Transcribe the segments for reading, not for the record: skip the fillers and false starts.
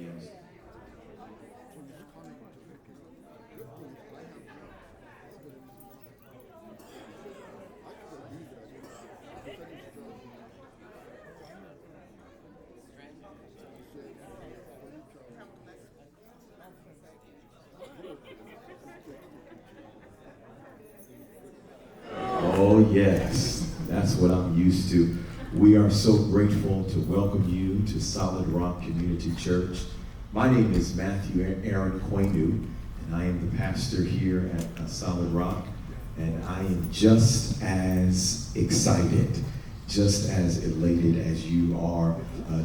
Yes. Oh, yes, that's what I'm used to. We are so grateful to welcome you to Solid Rock Community Church. My name is Matthew Aaron Quainoo, and I am the pastor here at Solid Rock. And I am just as excited, just as elated as you are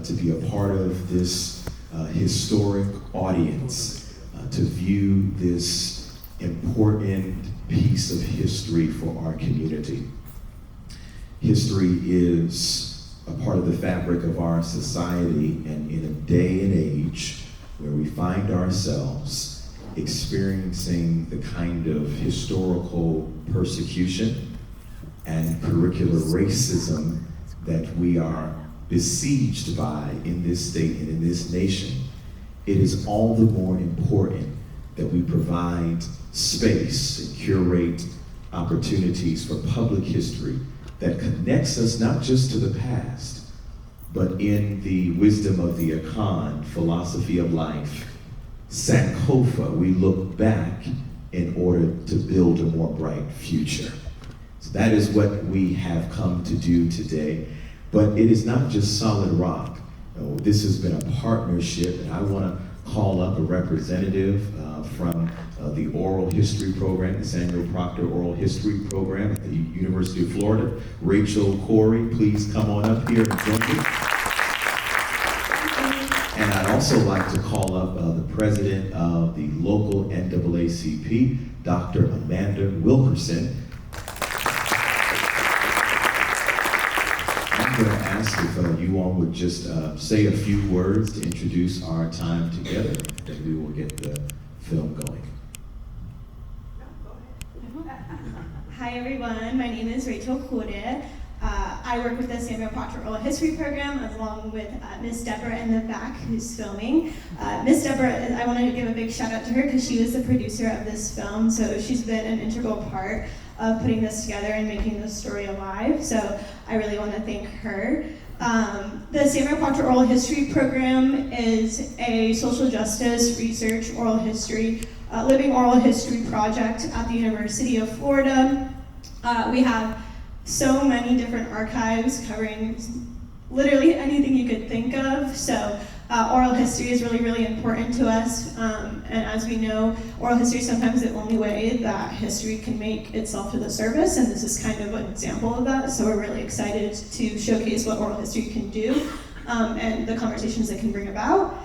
to be a part of this historic audience, to view this important piece of history for our community. History is a part of the fabric of our society, and in a day and age where we find ourselves experiencing the kind of historical persecution and curricular racism that we are besieged by in this state and in this nation, it is all the more important that we provide space and curate opportunities for public history that connects us not just to the past, but in the wisdom of the Akan, philosophy of life, Sankofa, we look back in order to build a more bright future. So that is what we have come to do today. But it is not just Solid Rock. This has been a partnership, and I want to call up a representative from the Oral History Program, the Samuel Proctor Oral History Program at the University of Florida. Rachel Khoury, please come on up here and join me. And I'd also like to call up the president of the local NAACP, Dr. Amanda Wilkerson. I'm going to ask if you all would just say a few words to introduce our time together, and we will get the film going. Hi everyone, my name is Rachel Khoury. I work with the Samuel Proctor Oral History Program along with Miss Deborah in the back who's filming. Miss Deborah, I want to give a big shout out to her because she was the producer of this film, so she's been an integral part of putting this together and making this story alive, so I really want to thank her. The Samuel Proctor Oral History Program is a social justice, research, oral history, living oral history project at the University of Florida. We have so many different archives covering literally anything you could think of. So oral history is really, really important to us. And as we know, oral history is sometimes the only way that history can make itself to the surface. And this is kind of an example of that. So we're really excited to showcase what oral history can do and the conversations it can bring about.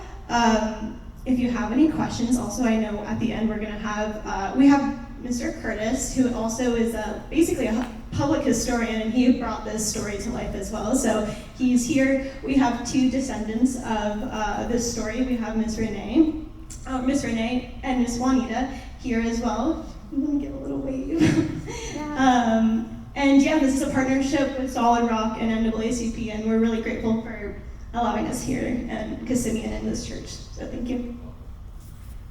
If you have any questions, also I know at the end we're gonna have, we have Mr. Curtis, who also is basically a public historian, and he brought this story to life as well. So he's here. We have two descendants of this story. We have Miss Renee and Miss Juanita here as well. I'm gonna give a little wave. Yeah. And yeah, this is a partnership with Solid Rock and NAACP, and we're really grateful for allowing us here in Kissimmee and in this church. So thank you.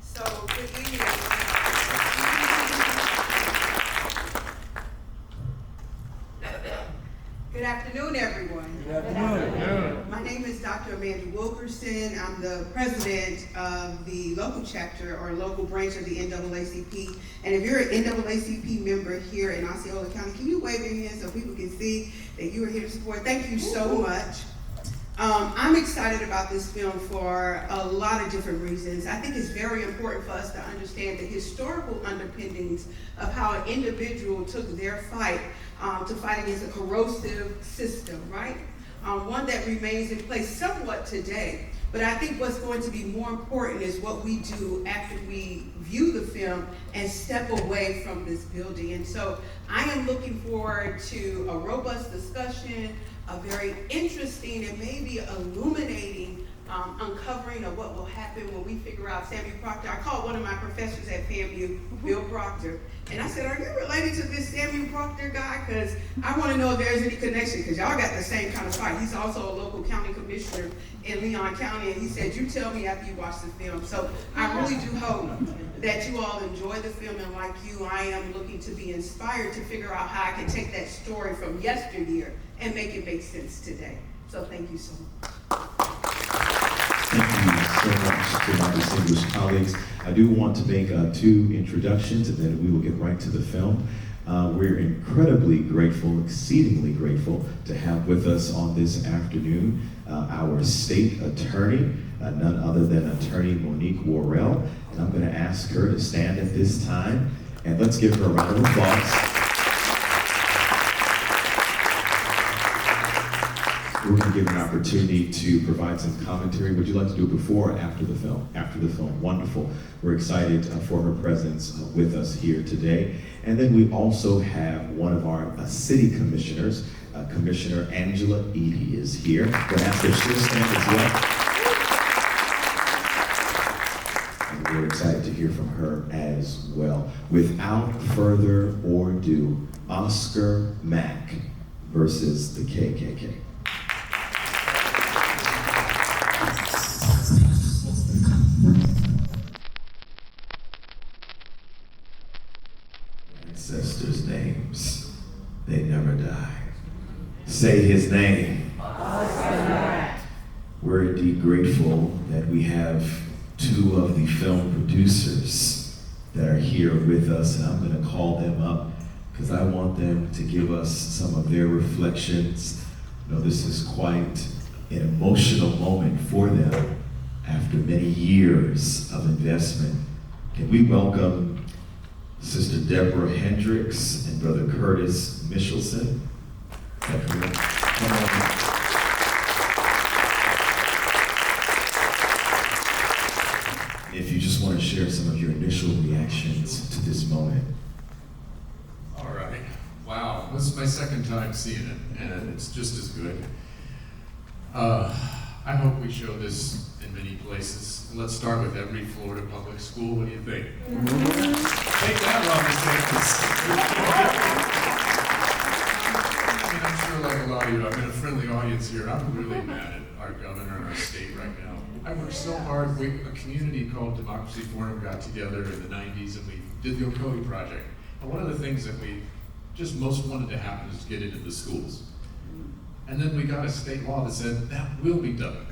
So good evening. Good afternoon, everyone. Good afternoon. My name is Dr. Amanda Wilkerson. I'm the president of the local chapter or local branch of the NAACP. And if you're an NAACP member here in Osceola County, can you wave your hand so people can see that you are here to support? Thank you so much. I'm excited about this film for a lot of different reasons. I think it's very important for us to understand the historical underpinnings of how an individual took their fight to fight against a corrosive system, right? One that remains in place somewhat today. But I think what's going to be more important is what we do after we view the film and step away from this building. And so I am looking forward to a robust discussion, a very interesting and maybe illuminating uncovering of what will happen when we figure out Samuel Proctor. I called one of my professors at FAMU, Bill Proctor, and I said, are you related to this Samuel Proctor guy? Because I want to know if there's any connection, because y'all got the same kind of fight. He's also a local county commissioner in Leon County, and he said, you tell me after you watch the film. So I really do hope that you all enjoy the film, and like you, I am looking to be inspired to figure out how I can take that story from yesteryear and make it make sense today. So thank you so much. Thank you so much to my distinguished colleagues. I do want to make 2 introductions, and then we will get right to the film. We're incredibly grateful, exceedingly grateful to have with us on this afternoon our state attorney, none other than attorney Monique Worrell. And I'm going to ask her to stand at this time, and let's give her a round of applause. We're going to give an opportunity to provide some commentary. Would you like to do it before or after the film? After the film. Wonderful. We're excited for her presence with us here today. And then we also have one of our city commissioners, Commissioner Angela Ivey is here. We're going to ask her to stand as well. And we're excited to hear from her as well. Without further ado, Oscar Mack versus the KKK. Ancestors' names, they never die. Say his name. We're indeed grateful that we have 2 of the film producers that are here with us, and I'm going to call them up because I want them to give us some of their reflections. You know, this is quite an emotional moment for them after many years of investment. Can we welcome Sister Deborah Hendrix and Brother Curtis Michelson? Come on. If you just want to share some of your initial reactions to this moment. All right. Wow. This is my second time seeing it, and it's just as good. I hope we show this in many places. Let's start with every Florida public school. What do you think? Take that, Ron DeSantis. I mean, I'm sure like a lot of you, I've got a friendly audience here. I'm really mad at our governor and our state right now. I worked so hard. A community called Democracy Forum got together in the 90s, and we did the Khoury project. And one of the things that we just most wanted to happen is get into the schools. And then we got a state law that said that will be done.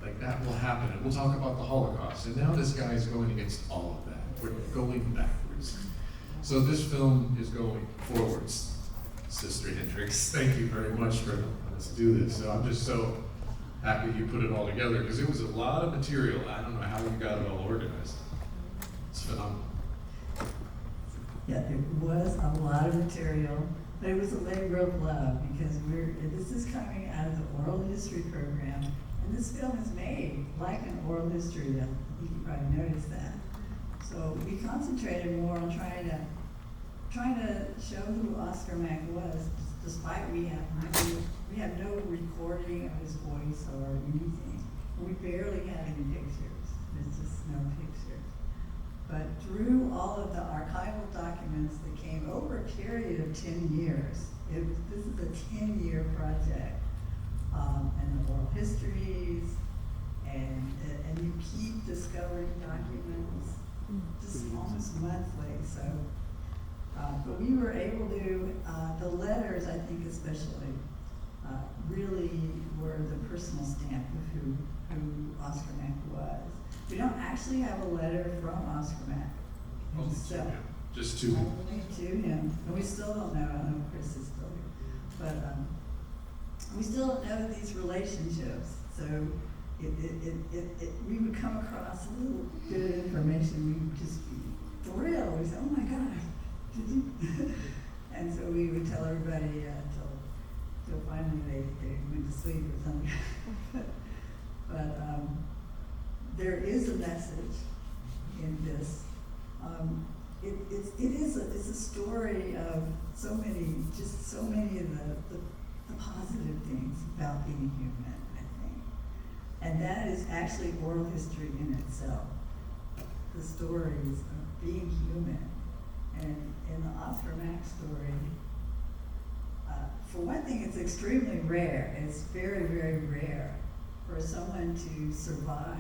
Like that will happen. And we'll talk about the Holocaust. And now this guy is going against all of that. We're going backwards. So this film is going forwards. Sister Hendrix, thank you very much for letting us do this. So I'm just so happy you put it all together because it was a lot of material. I don't know how you got it all organized. It's phenomenal. Yeah, it was a lot of material, but it was a labor of love because this is coming out of the Oral History Program, and this film is made like an oral history. You can probably notice that. So we concentrated more on trying to show who Oscar Mack was, despite we have no recording of his voice or anything. We barely had any pictures. There's just no pictures. But through all of the archival documents that came over a period of 10 years, this is a 10-year project, and the oral histories, and you keep discovering documents just almost monthly. So, but we were able to, the letters, I think especially, really were the personal stamp of who Oscar Mack was. We don't actually have a letter from Oscar Mack himself. Just to him. Only to him. And we still don't know. I don't know if Chris is still here. But we still don't know these relationships. So we would come across a little bit of information. We would just be thrilled. We'd say, oh my God, did you? And so we would tell everybody till finally they went to sleep or something. But there is a message in this. It's a story of so many of the positive things about being human, I think. And that is actually oral history in itself. The stories of being human. And in the Oscar Mack story, for one thing, it's extremely rare. It's very, very rare for someone to survive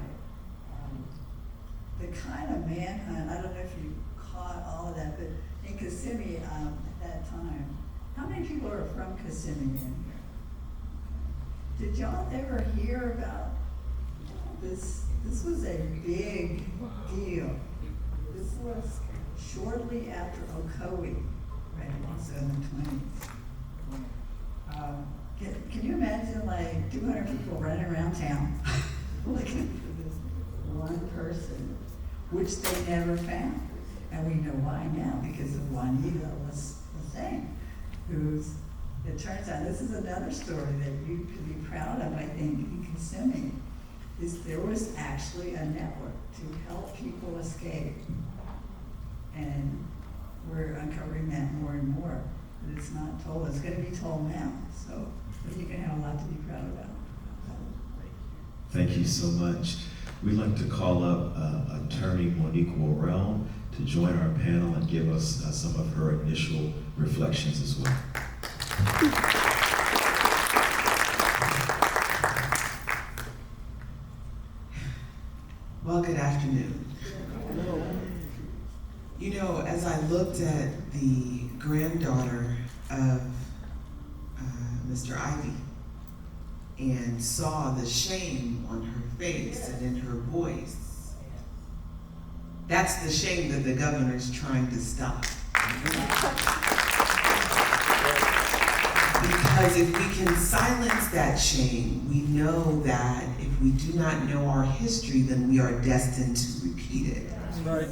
the kind of manhunt. I don't know if you caught all of that, but in Kissimmee at that time, how many people are from Kissimmee in here? Did y'all ever hear about this? This was a big deal. This was shortly after Khoury, right, also in the 20s. Can you imagine like 200 people running around town looking for this one person, which they never found? And we know why now, because of Juanita Lesesne, who's, it turns out, this is another story that you could be proud of, I think, in Kissimmee, is there was actually a network to help people escape. And we're uncovering that more and more, but it's not told. It's going to be told now, so you can have a lot to be proud about. Thank you so much. We'd like to call up attorney Monique Worrell to join our panel and give us some of her initial reflections as well. Well, good afternoon. You know, as I looked at the granddaughter of Mr. Ivey and saw the shame on her face and in her voice, that's the shame that the governor's trying to stop. Because if we can silence that shame, we know that if we do not know our history, then we are destined to repeat it. That's right.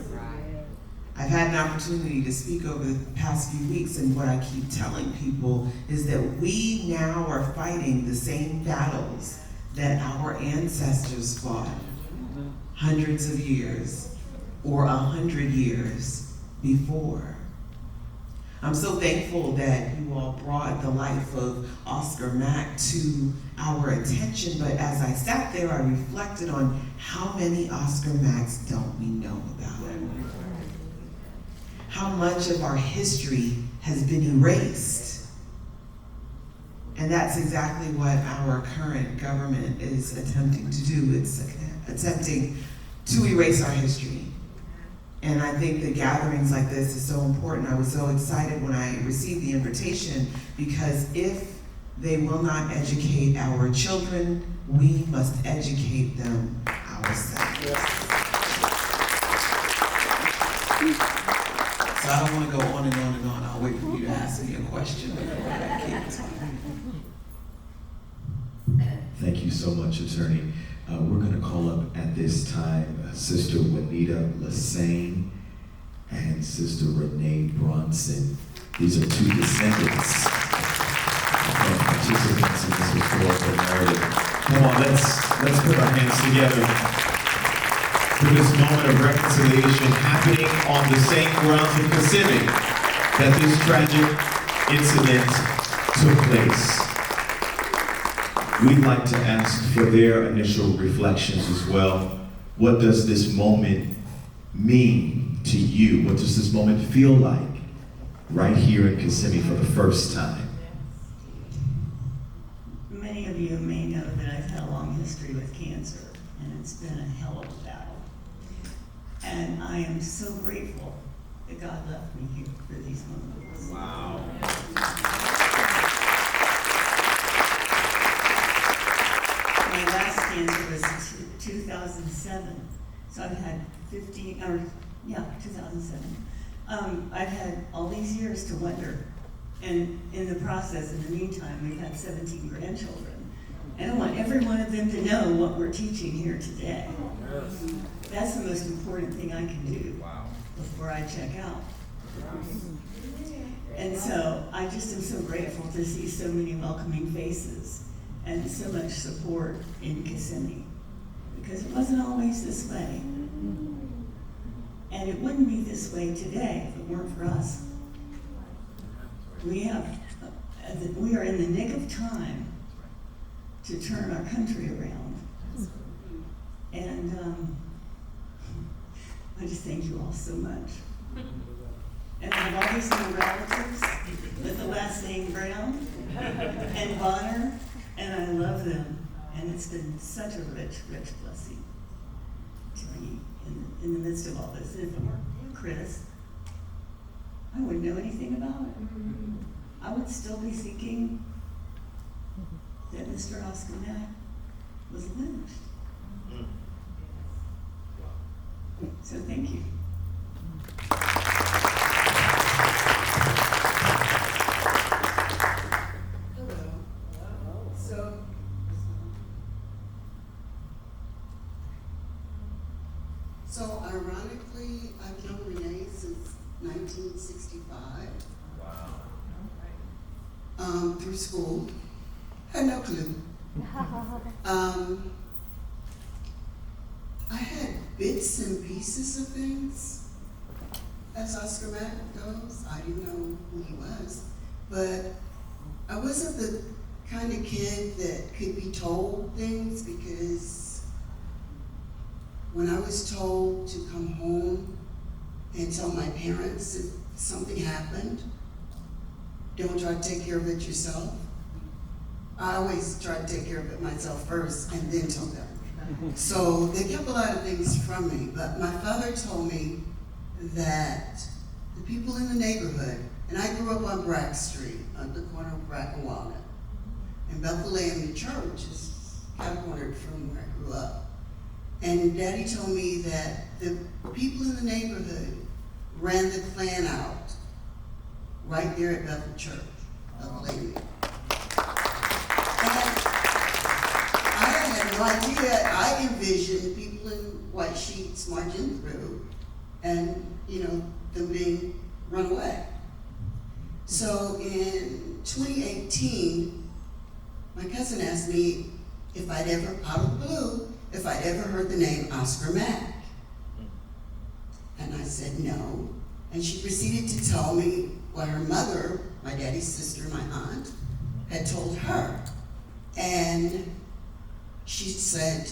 I've had an opportunity to speak over the past few weeks, and what I keep telling people is that we now are fighting the same battles that our ancestors fought hundreds of years or 100 years before. I'm so thankful that you all brought the life of Oscar Mack to our attention, but as I sat there, I reflected on how many Oscar Macks don't we know about? How much of our history has been erased? And that's exactly what our current government is attempting to do. It's attempting to erase our history. And I think that gatherings like this is so important. I was so excited when I received the invitation, because if they will not educate our children, we must educate them ourselves. So I don't want to go on and on and on. I'll wait for you to ask me a question before I get. Thank you so much, attorney. We're going to call up at this time Sister Juanita Lesesne and Sister Renee Bronson. These are two descendants of participants in this historical narrative. Come on, let's put our hands together for this moment of reconciliation happening on the same grounds in Kissimmee that this tragic incident took place. We'd like to ask for their initial reflections as well. What does this moment mean to you? What does this moment feel like right here in Kissimmee for the first time? Many of you may know that I've had a long history with cancer, and it's been a hell of a battle. And I am so grateful that God left me here for these moments. Wow. My last cancer was in 2007, so I've had 2007. I've had all these years to wonder, and in the process, in the meantime, we've had 17 grandchildren. And I want every one of them to know what we're teaching here today. That's the most important thing I can do before I check out. And so I just am so grateful to see so many welcoming faces and so much support in Kissimmee, because it wasn't always this way. And it wouldn't be this way today if it weren't for us. We are in the nick of time to turn our country around. all so much. And I have all these new relatives with the last name Brown and Bonner, and I love them. And it's been such a rich, rich blessing to be in the midst of all this. And if it weren't you, Chris, I wouldn't know anything about it. I would still be thinking that Mr. Oscar Mack was lynched. So thank you. Hello. So ironically, I've known Renee since 1965. Wow. Through school. Had no clue. I had bits and pieces of things as Oscar Mack goes. I didn't know who he was, but I wasn't the kind of kid that could be told things, because when I was told to come home and tell my parents if something happened, don't try to take care of it yourself. I always try to take care of it myself first and then tell them. So they kept a lot of things from me, but my father told me that the people in the neighborhood, and I grew up on Brack Street, on the corner of Brack and Walnut, and Bethlehem Church is catty-cornered from where I grew up. And Daddy told me that the people in the neighborhood ran the Klan out right there at Bethel Church, Bethlehem. I had no idea. I envisioned people in white sheets marching through and, them being run away. So in 2018, my cousin asked me if I'd ever, out of the blue, if I'd ever heard the name Oscar Mack. And I said no. And she proceeded to tell me what her mother, my daddy's sister, my aunt, had told her. And she said,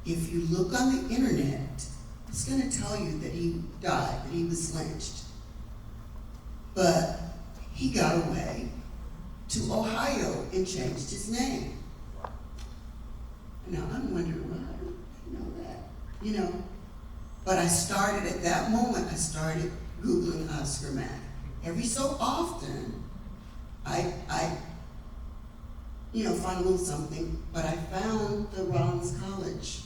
if you look on the internet, it's going to tell you that he died, that he was lynched. But he got away to Ohio and changed his name. Now I'm wondering, well, I don't know that, But I started at that moment, I started Googling Oscar Mack. Every so often, I find a little something, but I found the Rollins College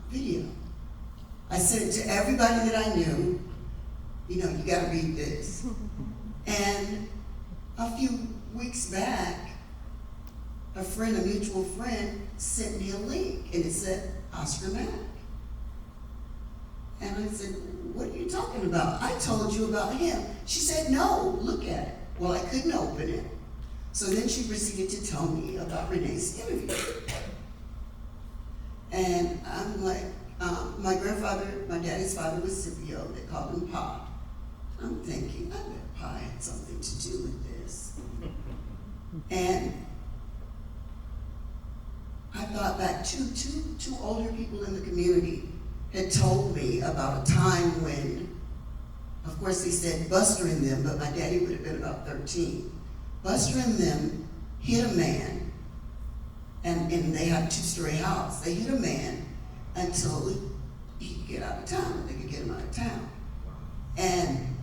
video. I sent it to everybody that I knew. You gotta read this. And a few weeks back, a mutual friend, sent me a link, and it said Oscar Mack. And I said, what are you talking about? I told you about him. She said, no, look at it. Well, I couldn't open it. So then she proceeded to tell me about Renee's interview. And I'm like, my daddy's father was Scipio. They called him Pa. I'm thinking, I bet Pa had something to do with this. And I thought back to two older people in the community had told me about a time when, of course they said Buster and them, but my daddy would have been about 13. Buster and them hit a man, and they had a 2-story house. They hit a man until he could get out of town, they could get him out of town. And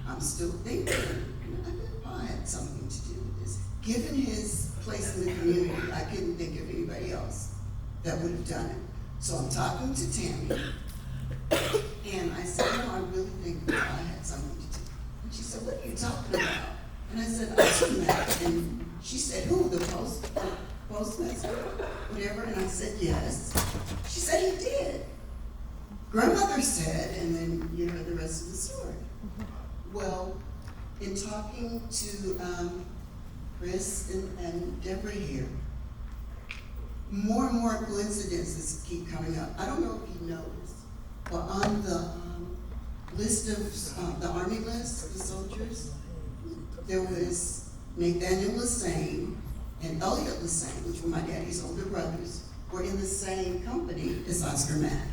I'm still thinking, I bet Pa had something to do with this. Given his place in the community, I couldn't think of anybody else that would have done it. So I'm talking to Tammy, and I said, I really think that I had something to do. And she said, what are you talking about? And I said, Oscar Mack. And she said, who, the postmaster, whatever? And I said, yes. She said he did. Grandmother said, and then you know the rest of the story. Well, in talking to Chris and Deborah here, more and more coincidences keep coming up. I don't know if you noticed, but on the list of the Army list, the soldiers, there was Nathaniel Lesesne and Elliot Lesesne, which were my daddy's older brothers, were in the same company as Oscar Mack.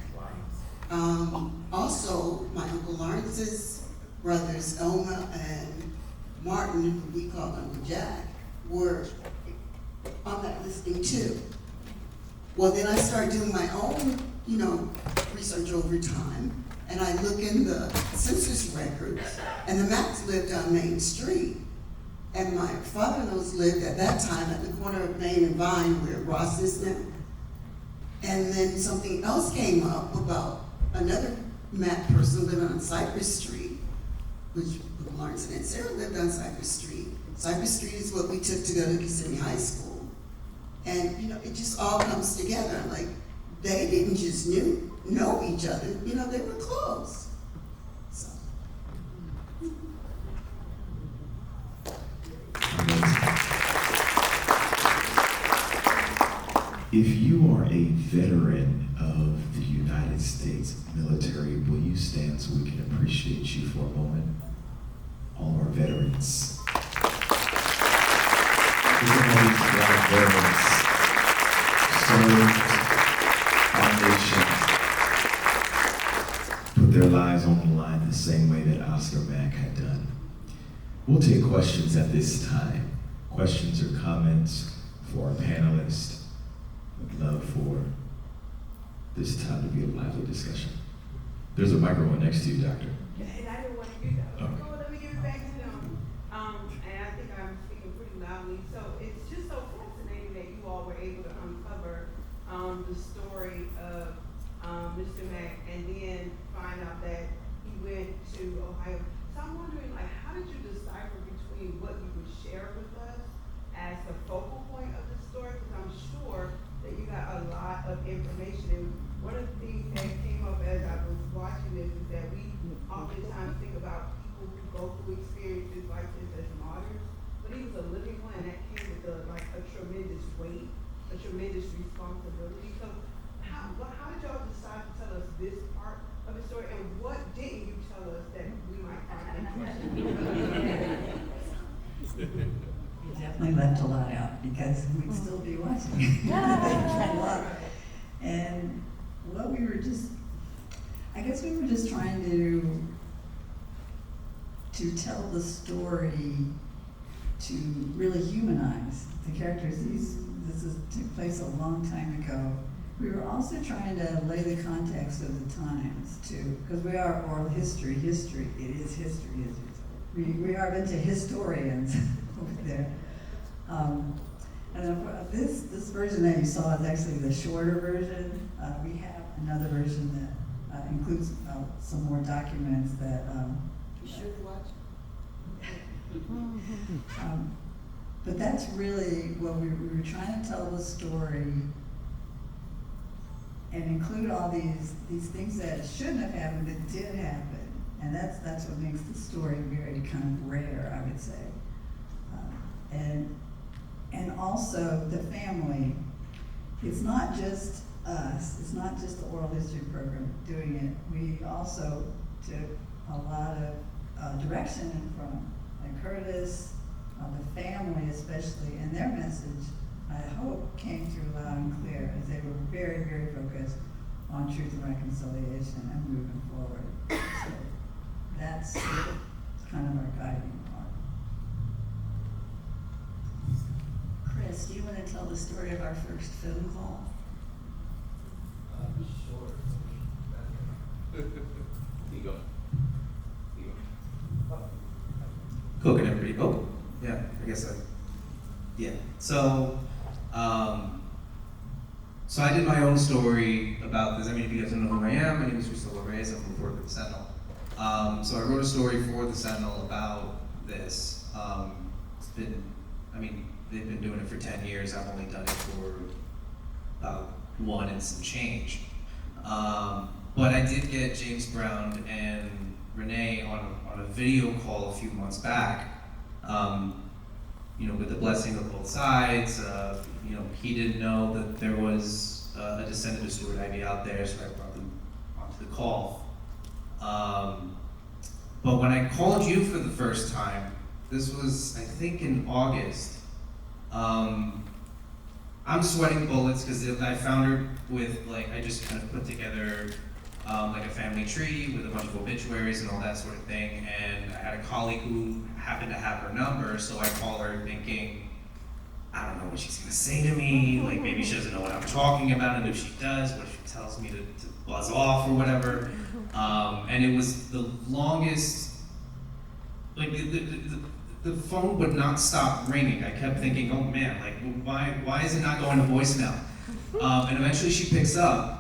Also, my Uncle Lawrence's brothers, Elma and Martin, who we call Uncle Jack, were on that listing too. Well, then I started doing my own, research over time, and I look in the census records, and the Macks lived on Main Street. And my father-in-law's lived at that time at the corner of Main and Vine where Ross is now. And then something else came up about another Mack person living on Cypress Street, which Lawrence and Aunt Sarah lived on Cypress Street. Cypress Street is what we took to go to Kissimmee High School. And it just all comes together. Like, they didn't just know each other, they were close. So. If you are a veteran of the United States military, will you stand so we can appreciate you for a moment? All our veterans. Look at all these black veterans served our nation, put their lives on the line the same way that Oscar Mack had done. We'll take questions at this time. Questions or comments for our panelists. I'd love for this time to be a lively discussion. There's a microphone next to you, Doctor. And I didn't want to do that. Okay. Oh, let me give it back to them. And I think I'm speaking pretty loudly. So it's just so fascinating that you all were able to uncover the story of Mr. Mack and then find out that he went to Ohio. So I'm wondering, how did you decipher between what you would share with us as the focal point of the story? Because I'm sure that you got a lot of information. And one of the things that came up as I was watching this is that we oftentimes think about people who go through experiences like this as martyrs, but he was a living one that came with a tremendous weight, a tremendous responsibility. So how did y'all decide to tell us this part of the story, and what didn't you tell us that we might find interesting? We definitely left a lot out because we'd still be watching. And what we were just, I guess we were just trying to tell the story to really humanize the characters. Took place a long time ago. We were also trying to lay the context of the times too, because we are oral history. It is history. We are a bunch of historians over there. And this version that you saw is actually the shorter version. We have another version that includes some more documents that You should watch. but that's really what we were trying to tell the story and include all these things that shouldn't have happened that did happen. And that's what makes the story very kind of rare, I would say. And also the family. It's not just us. It's not just the oral history program doing it. We also took a lot of direction from Curtis, the family especially, and their message, I hope, came through loud and clear as they were very, very focused on truth and reconciliation and moving forward. So that's kind of our guiding part. Chris, do you want to tell the story of our first phone call? Sure. Keep going. Cool, can everybody vote? Yeah, I guess yeah. So I did my own story about this. I mean, if you guys don't know who I am, my name is Priscilla Reyes. I'm a reporter with the Sentinel. So I wrote a story for the Sentinel about this. It's been, they've been doing it for 10 years. I've only done it for about 1 and some change. But I did get James Brown and Renee on a video call a few months back, with the blessing of both sides. He didn't know that there was a descendant of Stewart Ivey out there, so I brought them onto the call. But when I called you for the first time, this was, I think, in August, I'm sweating bullets because I found her with, I just kind of put together like a family tree with a bunch of obituaries and all that sort of thing. And I had a colleague who happened to have her number, so I call her thinking, I don't know what she's gonna say to me, like maybe she doesn't know what I'm talking about, and if she does, what if she tells me to buzz off or whatever. And it was the longest, like the phone would not stop ringing. I kept thinking, oh man, like why is it not going to voicemail? And eventually she picks up,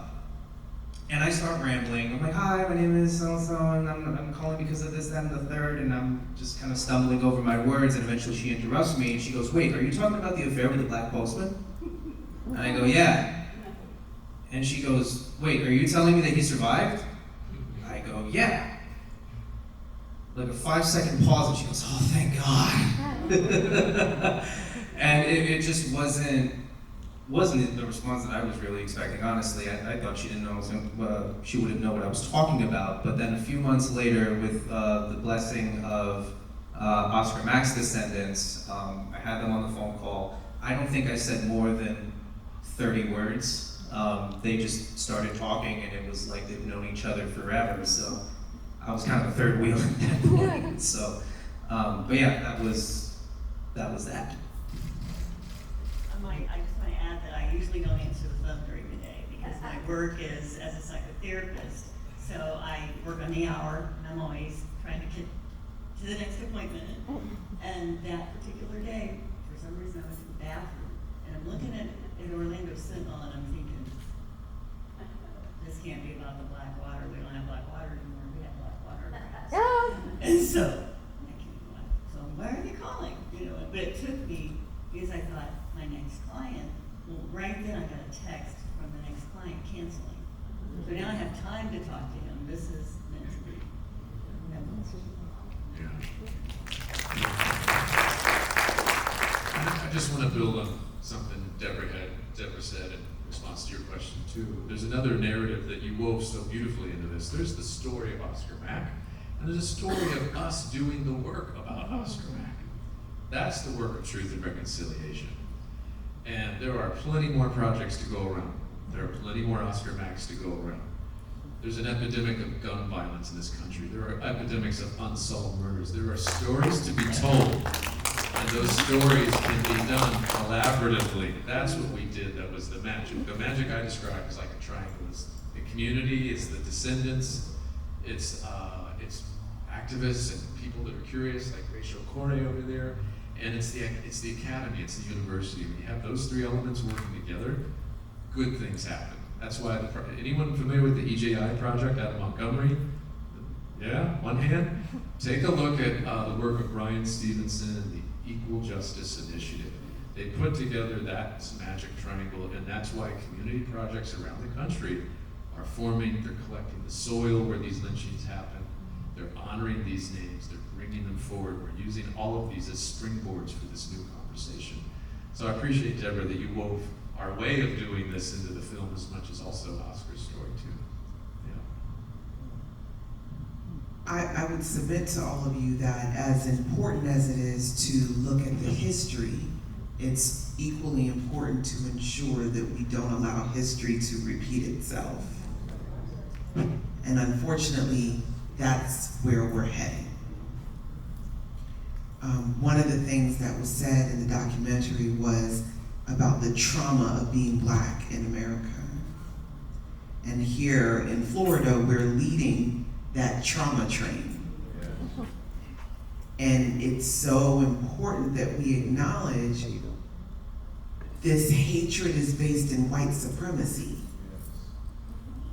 and I start rambling. I'm like, hi, my name is so-and-so, and I'm calling because of this, that, and the third, and I'm just kind of stumbling over my words, and eventually she interrupts me, and she goes, wait, are you talking about the affair with the black postman? And I go, yeah. And she goes, wait, are you telling me that he survived? I go, yeah. Like a 5-second pause, and she goes, oh, thank God. And it just wasn't the response that I was really expecting, honestly. I thought she didn't know, she wouldn't know what I was talking about. But then a few months later, with the blessing of Oscar Mack's descendants, I had them on the phone call. I don't think I said more than 30 words. They just started talking, and it was like they've known each other forever. So I was kind of a third wheel at that point. So, but yeah, that was that. I just want to add that I usually don't answer the phone during the day because my work is as a psychotherapist. So I work on the hour, and I'm always trying to get to the next appointment. And that particular day, for some reason, I was in the bathroom, and I'm looking at an Orlando Sentinel, and I'm thinking, this can't be about the black water. We don't have black water anymore. We have black water in our house. And so, why are they calling? You know, but it took me because I thought my next client. Well, right then I got a text from the next client canceling. So now I have time to talk to him. This is meant to be. I just want to build on something Deborah said in response to your question too. There's another narrative that you wove so beautifully into this. There's the story of Oscar Mack, and there's a story of us doing the work about Oscar Mack. That's the work of truth and reconciliation. And there are plenty more projects to go around. There are plenty more Oscar Macks to go around. There's an epidemic of gun violence in this country. There are epidemics of unsolved murders. There are stories to be told, and those stories can be done collaboratively. That's what we did. That was the magic. The magic I described is like a triangle. It's the community, it's the descendants, it's activists and people that are curious, like Rachel Khoury over there. And it's the academy, it's the university. When you have those three elements working together, good things happen. That's why, anyone familiar with the EJI project out of Montgomery? Yeah, one hand? Take a look at the work of Brian Stevenson and the Equal Justice Initiative. They put together that magic triangle, and that's why community projects around the country are forming, they're collecting the soil where these lynchings happen, they're honoring these names, they're bringing them forward. We're using all of these as springboards for this new conversation. So I appreciate, Deborah, that you wove our way of doing this into the film as much as also Oscar's story too. Yeah. I would submit to all of you that as important as it is to look at the history, it's equally important to ensure that we don't allow history to repeat itself. And unfortunately, that's where we're heading. One of the things that was said in the documentary was about the trauma of being Black in America. And here in Florida, we're leading that trauma train. And it's so important that we acknowledge this hatred is based in white supremacy.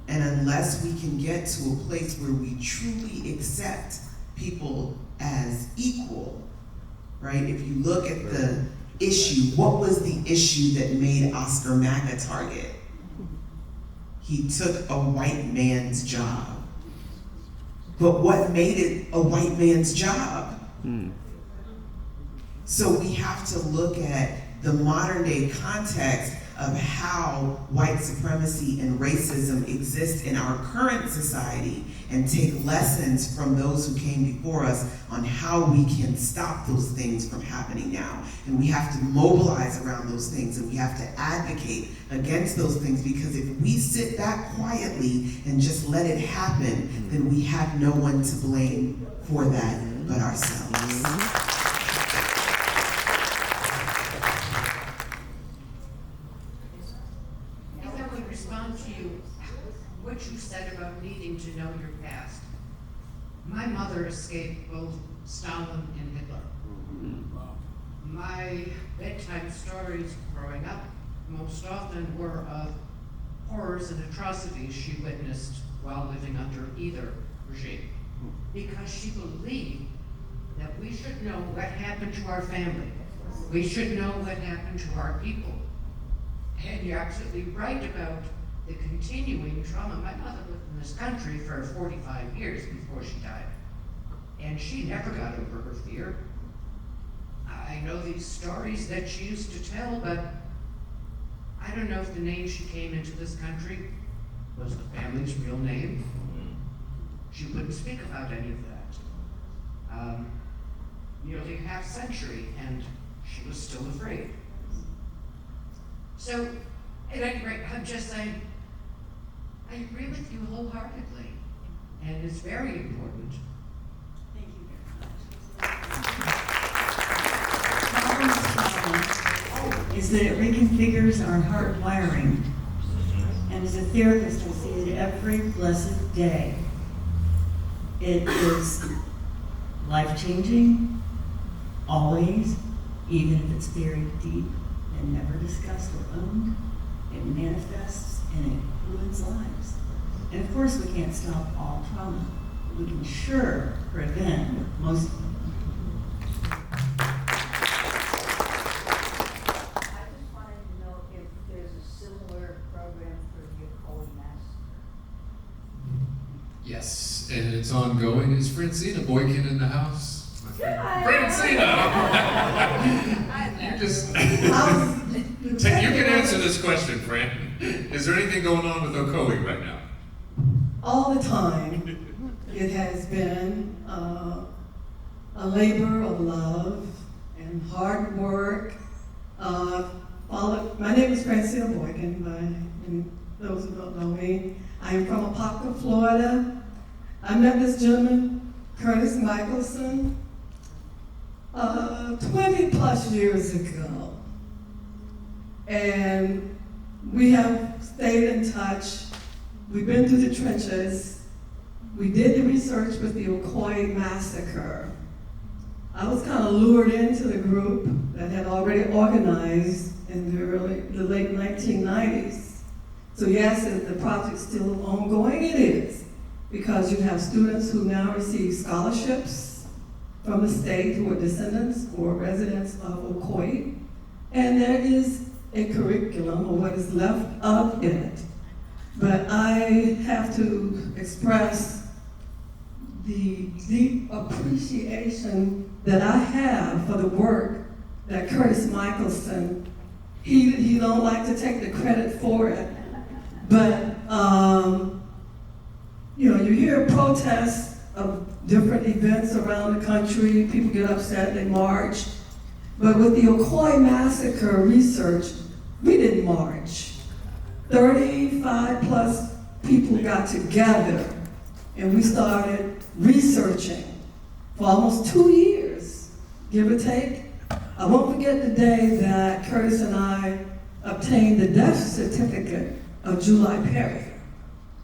And unless we can get to a place where we truly accept people as equal, right? If you look at the issue, what was the issue that made Oscar Mack a target? He took a white man's job. But what made it a white man's job? So we have to look at the modern day context of how white supremacy and racism exist in our current society and take lessons from those who came before us on how we can stop those things from happening now. And we have to mobilize around those things, and we have to advocate against those things, because if we sit back quietly and just let it happen, then we have no one to blame for that but ourselves. What you said about needing to know your past. My mother escaped both Stalin and Hitler. My bedtime stories growing up most often were of horrors and atrocities she witnessed while living under either regime, because she believed that we should know what happened to our family. We should know what happened to our people. And you're absolutely right about the continuing trauma. My mother lived in this country for 45 years before she died, and she never got over her fear. I know these stories that she used to tell, but I don't know if the name she came into this country was the family's real name. She wouldn't speak about any of that. Nearly a half century, and she was still afraid. So, at any rate, I'm just saying, I agree with you wholeheartedly, and it's very important. Thank you very much. Is that it reconfigures our heart wiring. And as a therapist, I see it every blessed day. It is life-changing, always, even if it's very deep and never discussed or owned. It manifests and it ruins lives. And of course, we can't stop all trauma. We can sure prevent most of them. I just wanted to know if there's a similar program for the Khoury massacre. Yes, and it's ongoing. Is Francina Boykin in the house? My friend. Francina! You just... you can answer this question, Fran. Is there anything going on with Khoury right now? All the time. It has been a labor of love and hard work. My name is Francina Boykin, by those who don't know me. I am from Apopka, Florida. I met this gentleman, Curtis Michelson, 20 plus years ago. And we have stayed in touch. We've been through the trenches. We did the research with the Khoury massacre. I was kind of lured into the group that had already organized in the late 1990s. So yes, is the project still ongoing? It is, because you have students who now receive scholarships from the state who are descendants or residents of Khoury, and there is a curriculum, or what is left of it. But I have to express the deep appreciation that I have for the work that Curtis Michelson, he don't like to take the credit for it, but you hear protests of different events around the country, people get upset, they march. But with the Khoury massacre research, we didn't march. 35 plus people got together and we started researching for almost 2 years, give or take. I won't forget the day that Curtis and I obtained the death certificate of July Perry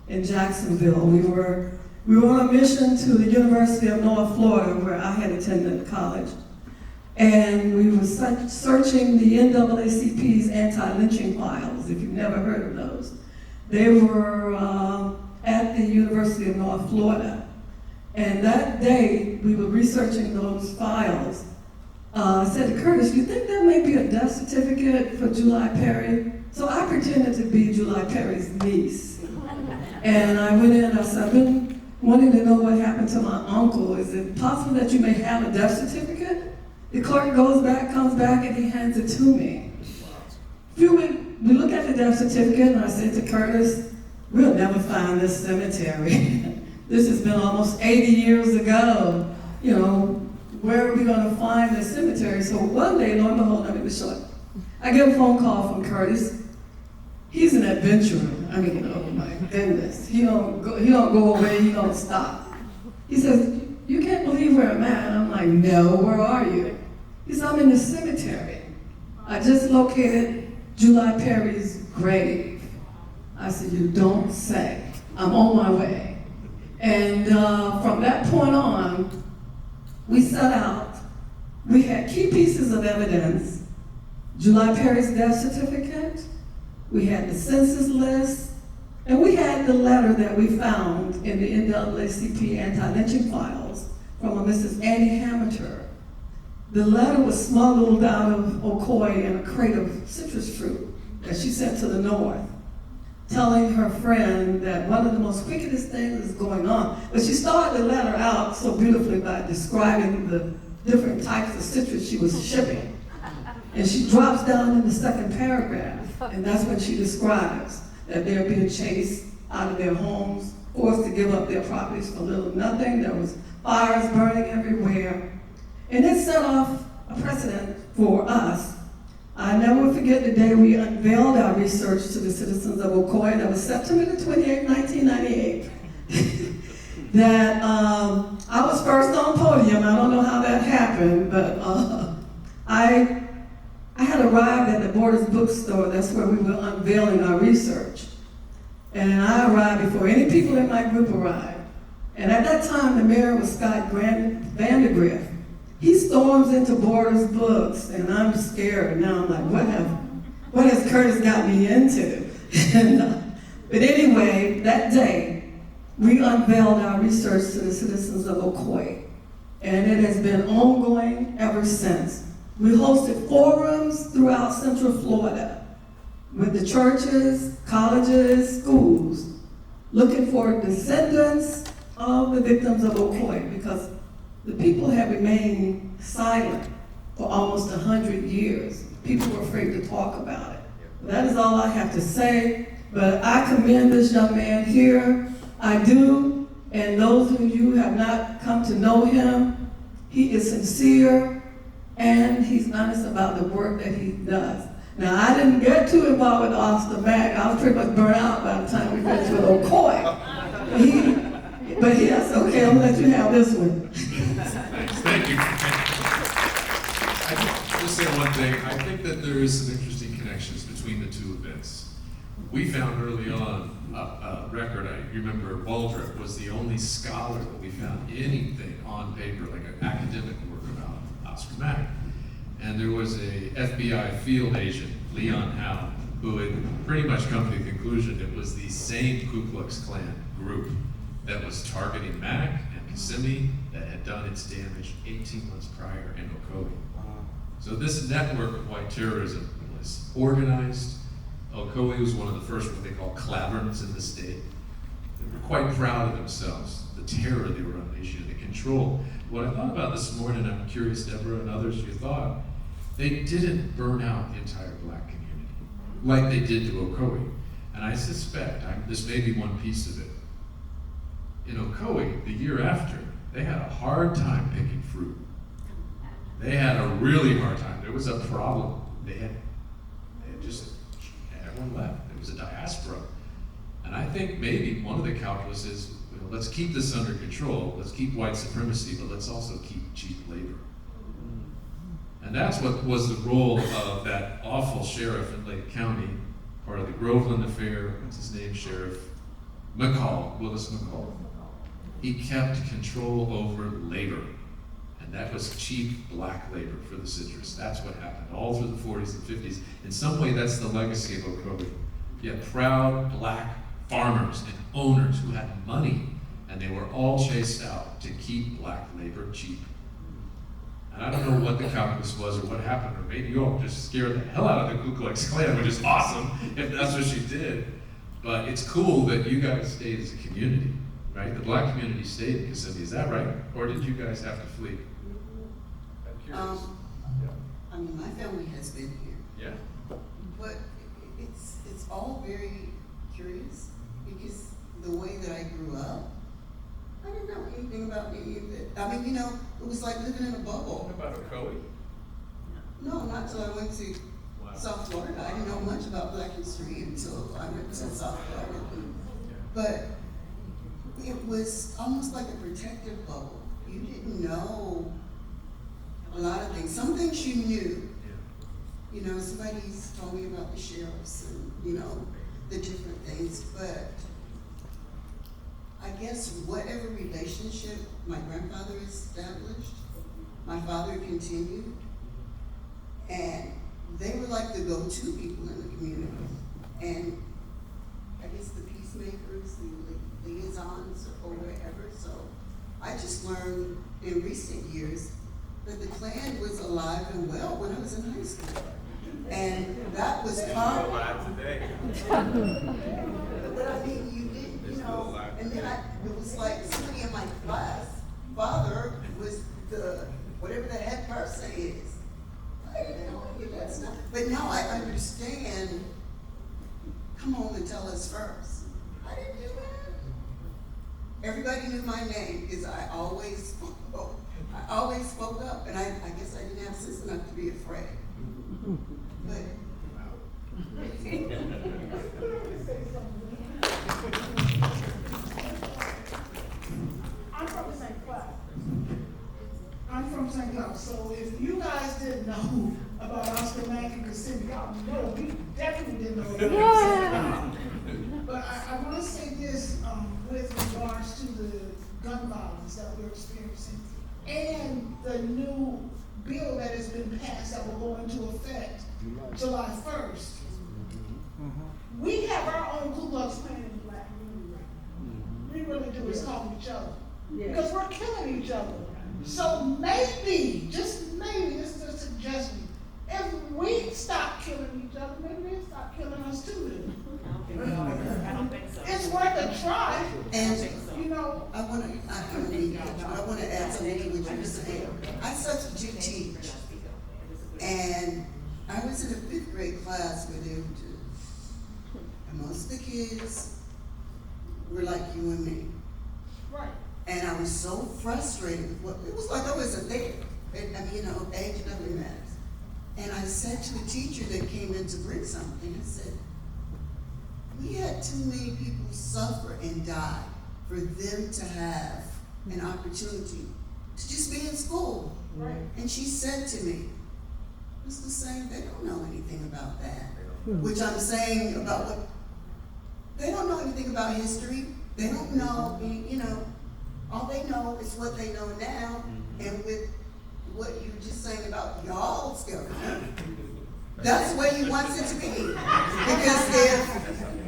in Jacksonville. We were on a mission to the University of North Florida, where I had attended college. And we were searching the NAACP's anti-lynching files, if you've never heard of those. They were at the University of North Florida. And that day, we were researching those files. I said to Curtis, you think there may be a death certificate for July Perry? So I pretended to be July Perry's niece. And I went in, I said, I've been wanting to know what happened to my uncle. Is it possible that you may have a death certificate? The clerk comes back, and he hands it to me. A few we look at the death certificate, and I said to Curtis, we'll never find this cemetery. This has been almost 80 years ago. You know, where are we going to find this cemetery? So one day, lo and behold, let me be short. I get a phone call from Curtis. He's an adventurer. I mean, oh my goodness. He don't go away, he don't stop. He says, you can't believe where I'm at. And I'm like, no, where are you? He said, I'm in the cemetery. I just located July Perry's grave. I said, you don't say. I'm on my way. And from that point on, we set out. We had key pieces of evidence. July Perry's death certificate, we had the census list, and we had the letter that we found in the NAACP anti-lynching files from a Mrs. Annie Hamilton. The letter was smuggled out of Ocoee in a crate of citrus fruit that she sent to the north, telling her friend that one of the most wickedest things is going on. But she started the letter out so beautifully by describing the different types of citrus she was shipping. And she drops down in the second paragraph, and that's when she describes that they're being chased out of their homes, forced to give up their properties for little or nothing. There was fires burning everywhere. And it set off a precedent for us. I never will forget the day we unveiled our research to the citizens of Ocoee. That was September the 28th, 1998. That I was first on podium. I don't know how that happened, but I had arrived at the Borders bookstore. That's where we were unveiling our research. And I arrived before any people in my group arrived. And at that time, the mayor was Scott Vandegrift. He storms into Borders books, and I'm scared. Now I'm like, what has Curtis got me into? But anyway, that day, we unveiled our research to the citizens of Ocoee. And it has been ongoing ever since. We hosted forums throughout Central Florida with the churches, colleges, schools, looking for descendants of the victims of Ocoee, because the people have remained silent for almost 100 years. People were afraid to talk about it. That is all I have to say, but I commend this young man here. I do, and those of you who have not come to know him, he is sincere, and he's honest about the work that he does. Now, I didn't get too involved with Officer Mack. I was pretty much burnt out by the time we finished with Ocoee. But yes, okay, I'm gonna let you have this one. Thanks, thank you. I just say one thing. I think that there is some interesting connections between the two events. We found early on a record. I remember Waldrop was the only scholar that we found anything on paper, like an academic work about Oscar Mack. And there was a FBI field agent, Leon Howe, who had pretty much come to the conclusion it was the same Ku Klux Klan group that was targeting Mack and Kissimmee that had done its damage 18 months prior in Ocoee. So this network of white terrorism was organized. Ocoee was one of the first what they call claverns in the state. They were quite proud of themselves, the terror they were unleashing, the control. What I thought about this morning, I'm curious, Deborah and others, your thought, they didn't burn out the entire black community like they did to Ocoee. And I suspect, this may be one piece of it, in Ocoee, the year after, they had a hard time picking fruit. They had a really hard time. There was a problem. They had just, everyone left. There was a diaspora. And I think maybe one of the calculus is, let's keep this under control. Let's keep white supremacy, but let's also keep cheap labor. And that's what was the role of that awful sheriff in Lake County, part of the Groveland affair. What's his name? Sheriff McCall, Willis McCall. He kept control over labor. And that was cheap black labor for the citrus. That's what happened all through the 40s and 50s. In some way, that's the legacy of Ocoee. You had proud black farmers and owners who had money, and they were all chased out to keep black labor cheap. And I don't know what the calculus was or what happened, or maybe you all just scared the hell out of the Ku Klux Klan, which is awesome if that's what she did. But it's cool that you guys stayed as a community, right? The black community stayed in Kissimmee, is that right? Or did you guys have to flee? I'm curious. I mean, my family has been here. Yeah. But all very curious because the way that I grew up, I didn't know anything about any of it. I mean, you know, it was like living in a bubble. What about Khoury? No, not till I went to South Florida. I didn't know much about Black history until I went to South Florida. But it was almost like a protective bubble. You didn't know a lot of things. Some things you knew. You know, somebody's told me about the sheriffs and, you know, the different things, but I guess whatever relationship my grandfather established, my father continued, and they were like the go-to people in the community. And I guess the peacemakers, the liaisons, or whatever. So I just learned in recent years that the Klan was alive and well when I was in high school. And that was part of it. But I mean, you didn't, you know, and then it was like somebody in my class, father was the, whatever the head person is. I didn't know any of that stuff. But now I understand, come home and tell us first. I didn't do that. Everybody knew my name because I always spoke up, and I guess I didn't have sense enough to be afraid. But I'm from St. Cloud. I'm from St. Cloud. So if you guys didn't know about Oscar Mack and Kissimmee, y'all know we definitely didn't know about But I want to say this with regards to the gun violence that we're experiencing and the new bill that has been passed that will go into effect July 1st. We have our own Ku Klux Klan in the Black community right now. We really do. It's calling each other. Because we're killing each other. So maybe, just maybe, this is a suggestion, if we stop killing each other, maybe they'll stop killing us too. I don't think so. It's worth a try. And you know, I want to add something to what you were saying. I substitute teach, and I was in a 5th grade class where they were and most of the kids were like you and me. right. And I was so frustrated with what, it was like I wasn't there. I mean, you know, age doesn't matter. And I said to the teacher that came in to bring something, I said, we had too many people suffer and die for them to have an opportunity to just be in school. Right. And she said to me, Mr. Singh, they don't know anything about that. Which I'm saying about what, they don't know anything about history. They don't know, you know, all they know is what they know now. And with what you were just saying about y'all's government, that's the way he wants it to be. Because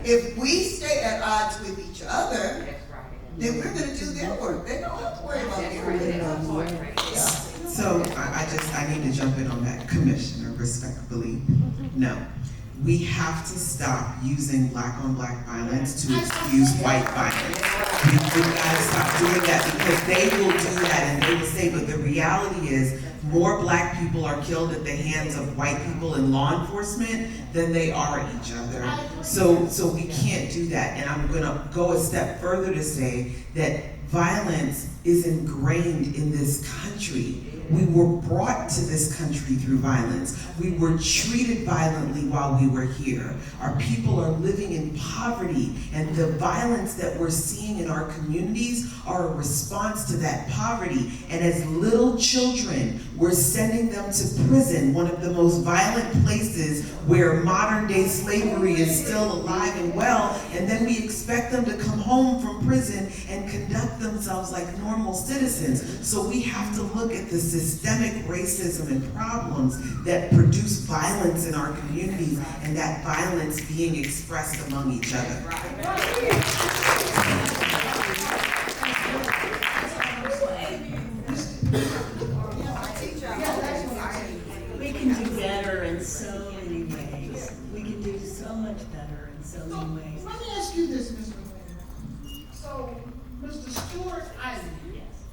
if we stay at odds with each other, then we're going to do their work. They don't have to worry about their work. So I need to jump in on that, Commissioner, respectfully. No. We have to stop using black on black violence to excuse white violence. We've got to stop doing that because they will do that and they will say, but the reality is more black people are killed at the hands of white people in law enforcement than they are each other. So we can't do that. And I'm gonna go a step further to say that violence is ingrained in this country. We were brought to this country through violence. We were treated violently while we were here. Our people are living in poverty, and the violence that we're seeing in our communities are a response to that poverty. And as little children, we're sending them to prison, one of the most violent places where modern day slavery is still alive and well, and then we expect them to come home from prison and conduct themselves like normal citizens. So we have to look at the systemic racism and problems that produce violence in our communities, and that violence being expressed among each other. We can do better in so many ways. We can do so much better in so many ways. Let me ask you this, Ms. Renee. So, Mr. Stewart Ivey. Yes.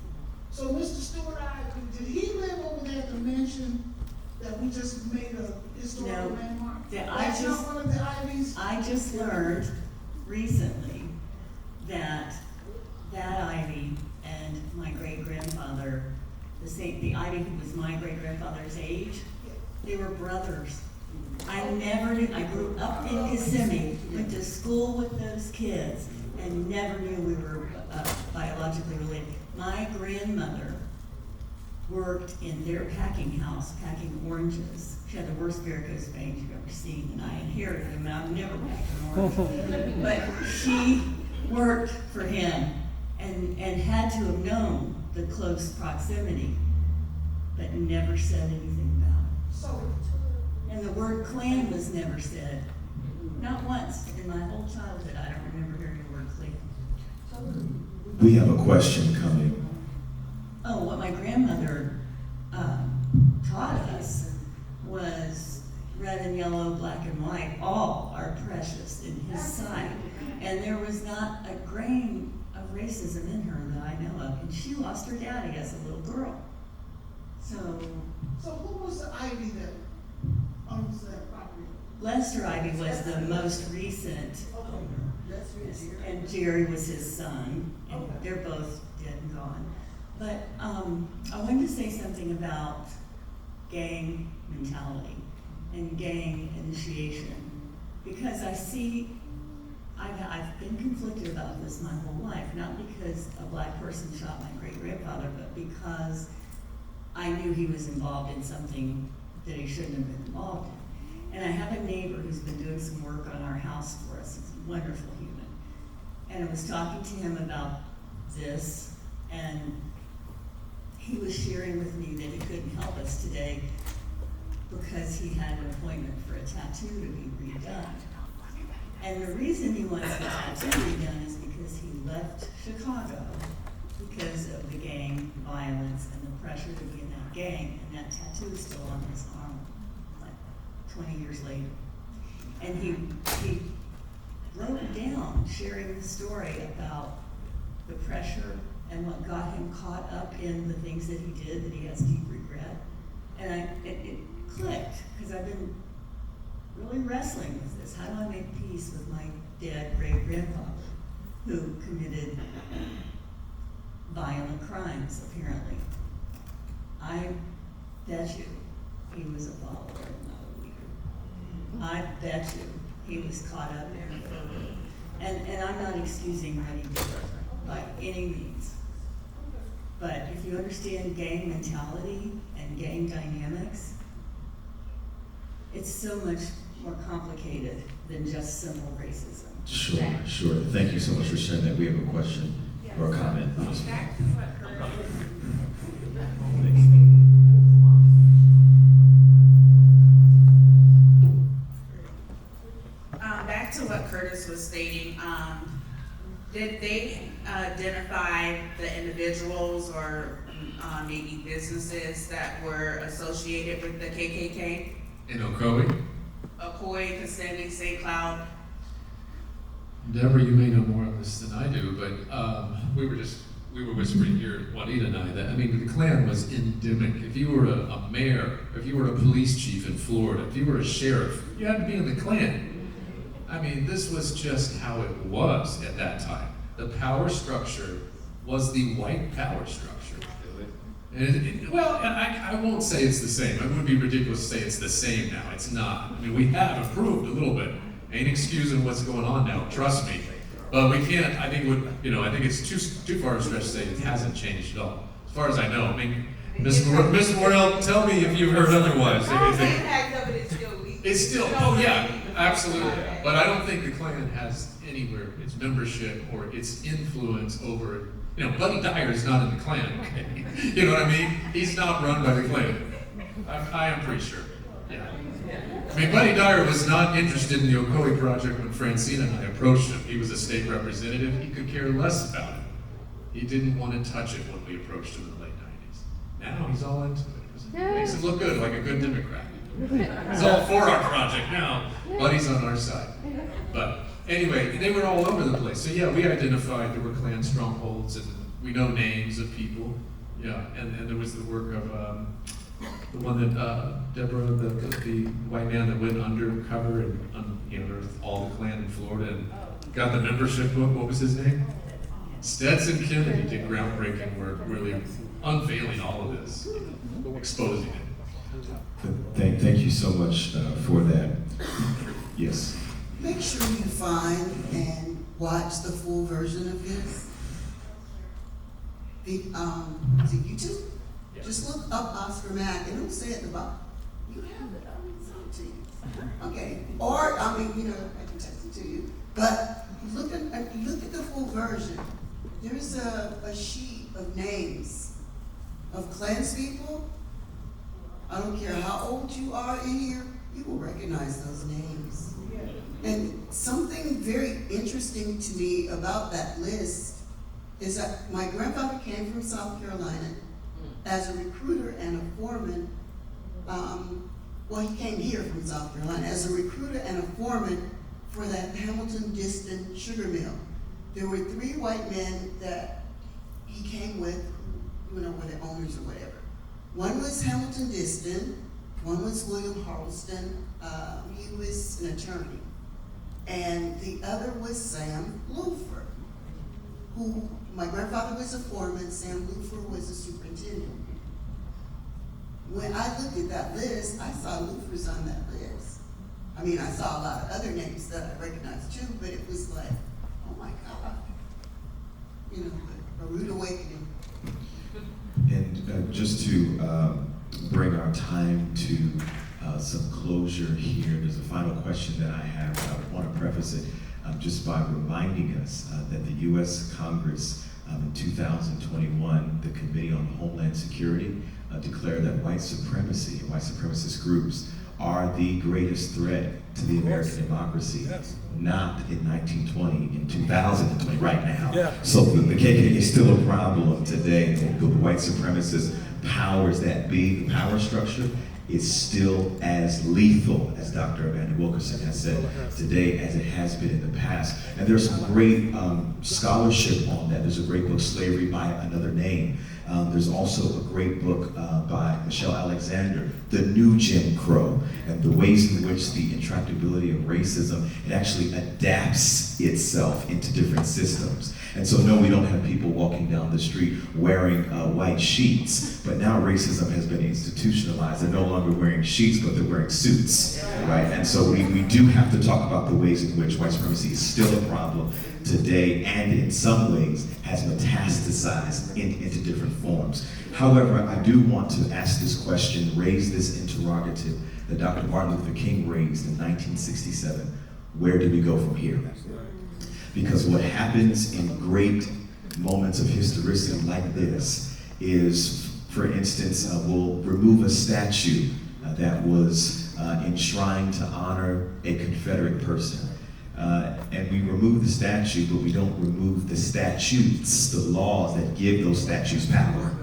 So, Mr. Stewart Ivey, did he live over there at the mansion that we just made a historical landmark? I not one of the Ivies? just learned recently that Ivey and my great-grandfather, the Ivey who was my great-grandfather's age, they were brothers. I never knew. I grew up in Kissimmee, went to school with those kids, and never knew we were biologically related. My grandmother worked in their packing house, packing oranges. She had the worst varicose veins you've ever seen, and I inherited them, and I've never packed an orange. But she worked for him and had to have known the close proximity, but never said anything about it. So, And the word Klan was never said. Not once in my whole childhood. I don't remember hearing the word Klan. We have a question coming. Oh, what my grandmother taught us was red and yellow, black and white, all are precious in his sight. And there was not a grain of racism in her that I know of. And she lost her daddy as a little girl. So who was the Ivy that owns that property? Lester Ivey was the most recent owner. And Jerry was his son, and they're both dead and gone. But I wanted to say something about gang mentality and gang initiation, because I see, I've been conflicted about this my whole life, not because a black person shot my great-grandfather, but because I knew he was involved in something that he shouldn't have been involved in. And I have a neighbor who's been doing some work on our house for us. He's a wonderful human. And I was talking to him about this, and he was sharing with me that he couldn't help us today because he had an appointment for a tattoo to be redone. And the reason he wants the tattoo redone is because he left Chicago because of the gang violence and the pressure to be in that gang, and that tattoo is still on his arm, like 20 years later. And he wrote down, sharing the story about the pressure and what got him caught up in the things that he did that he has deep regret. And it clicked, because I've been really wrestling with this. How do I make peace with my dead great-grandfather who committed violent crimes, apparently? I bet you he was a follower, not a leader. I bet you he was caught up in it. And I'm not excusing what he did by any means. But if you understand gang mentality and gang dynamics, it's so much more complicated than just simple racism. Sure. Thank you so much for sharing that. We have a question or a comment. Back to what Curtis was stating, did they identify the individuals or maybe businesses that were associated with the KKK? In Khoury? Khoury, Kissimmee, St. Cloud. Deborah, you may know more on this than I do, but we were whispering here, Juanita and I, that, I mean, the Klan was endemic. If you were a mayor, if you were a police chief in Florida, if you were a sheriff, you had to be in the Klan. I mean, this was just how it was at that time. The power structure was the white power structure. And I won't say it's the same. It would be ridiculous to say it's the same now. It's not. I mean, we have improved a little bit. Ain't excusing what's going on now, trust me. But we can't, I think it's too far a stretch to say it hasn't changed at all. As far as I know. I mean, Miss Worrell, tell me if you've heard otherwise. It's still, oh yeah, absolutely. But I don't think the Klan has anywhere its membership or its influence over, Buddy Dyer is not in the Klan, okay? You know what I mean? He's not run by the Klan. I am pretty sure, yeah. I mean, Buddy Dyer was not interested in the Ocoee project when Francine and I approached him. He was a state representative. He could care less about it. He didn't want to touch it when we approached him in the late 90s. Now he's all into it. It makes him look good, like a good Democrat. He's all for our project now. Buddy's on our side. But anyway, they were all over the place. So yeah, we identified there were Klan strongholds, and we know names of people. Yeah, and there was the work of The one that, Deborah, the white man that went undercover and unearthed all the Klan in Florida and got the membership book. What was his name? Stetson Kennedy did groundbreaking work, really unveiling all of this, exposing it. Thank you so much for that. Yes. Make sure you find and watch the full version of this. Is it YouTube? Just look up Oscar Mack and it'll say at the bottom. You have it, I mean, send it to you. Okay, or, I mean, I can text it to you. But look at the full version. There's a sheet of names of Klanspeople. I don't care how old you are in here, you will recognize those names. And something very interesting to me about that list is that my grandfather came from South Carolina as a recruiter and a foreman. He came here from South Carolina as a recruiter and a foreman for that Hamilton Distant sugar mill. There were 3 white men that he came with, were the owners or whatever. One was Hamilton Distant, one was William Harleston, he was an attorney, and the other was Sam Lufer, who, my grandfather was a foreman, Sam Lufer was a superintendent. When I looked at that list, I saw Lufer's on that list. I mean, I saw a lot of other names that I recognized too, but it was like, oh my God, a rude awakening. And just to bring our time to some closure here, there's a final question that I have. I want to preface it just by reminding us that the U.S. Congress in 2021, the Committee on Homeland Security declared that white supremacy and white supremacist groups are the greatest threat to the American democracy, not in 1920, in 2020, right now. Yeah. So the KKK is still a problem today. The white supremacist powers that be, the power structure, is still as lethal, as Dr. Amanda Wilkerson has said today, as it has been in the past. And there's some great scholarship on that. There's a great book, Slavery by Another Name. There's also a great book by Michelle Alexander, The New Jim Crow, and the ways in which the intractability of racism, it actually adapts itself into different systems. And so no, we don't have people walking down the street wearing white sheets, but now racism has been institutionalized. They're no longer wearing sheets, but they're wearing suits, right? And so we do have to talk about the ways in which white supremacy is still a problem today, and in some ways has metastasized into different forms. However, I do want to ask this question, raise this interrogative that Dr. Martin Luther King raised in 1967. Where do we go from here? Because what happens in great moments of historicity like this is, for instance, we'll remove a statue that was enshrined to honor a Confederate person. And we remove the statue, but we don't remove the statutes, the laws that give those statues power,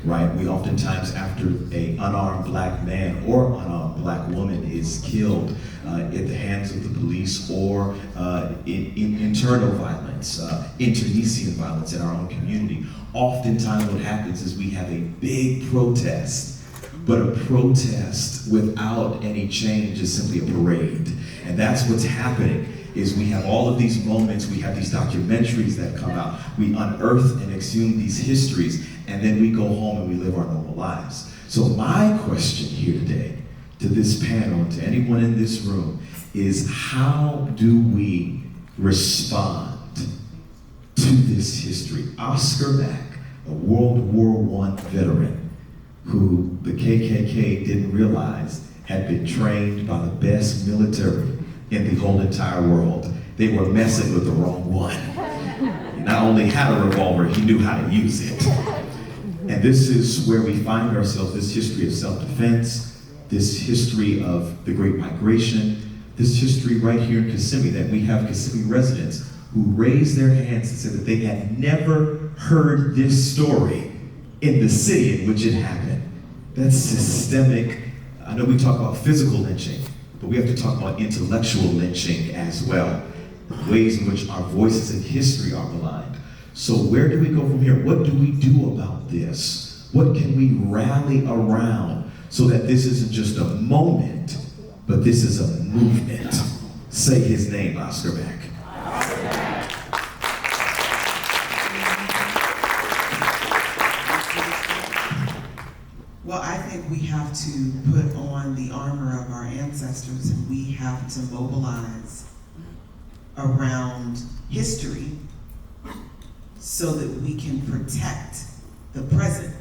right? We oftentimes, after an unarmed black man or unarmed black woman is killed at the hands of the police or in internal violence, internecine violence in our own community, oftentimes what happens is we have a big protest, but a protest without any change is simply a parade. And that's what's happening. Is we have all of these moments, we have these documentaries that come out, we unearth and exhume these histories, and then we go home and we live our normal lives. So my question here today, to this panel, and to anyone in this room, is how do we respond to this history? Oscar Mack, a World War I veteran, who the KKK didn't realize had been trained by the best military in the whole entire world. They were messing with the wrong one. He not only had a revolver, he knew how to use it. And this is where we find ourselves, this history of self-defense, this history of the Great Migration, this history right here in Kissimmee, that we have Kissimmee residents who raised their hands and said that they had never heard this story in the city in which it happened. That's systemic. I know we talk about physical lynching, but we have to talk about intellectual lynching as well, ways in which our voices in history are maligned. So where do we go from here? What do we do about this? What can we rally around so that this isn't just a moment, but this is a movement. Say his name, Oscar Mack. Well, I think we have to put on the armor of our ancestors, and we have to mobilize around history so that we can protect the present.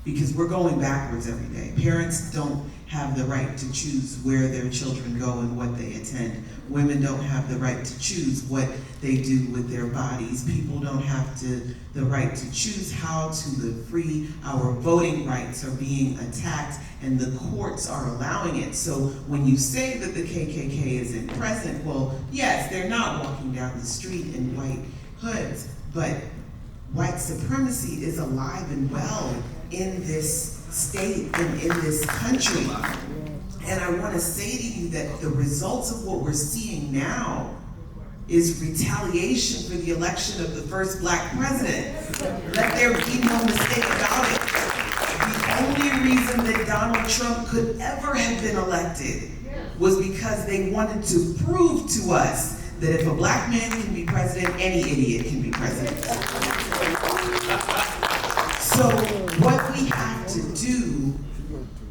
Because we're going backwards every day. Parents don't have the right to choose where their children go and what they attend. Women don't have the right to choose what they do with their bodies. People don't have the right to choose how to live free. Our voting rights are being attacked, and the courts are allowing it. So when you say that the KKK isn't present, well, yes, they're not walking down the street in white hoods, but white supremacy is alive and well in this state and in this country. And I want to say to you that the results of what we're seeing now is retaliation for the election of the first black president. Let there be no mistake about it. The only reason that Donald Trump could ever have been elected was because they wanted to prove to us that if a black man can be president, any idiot can be president. So what we have to do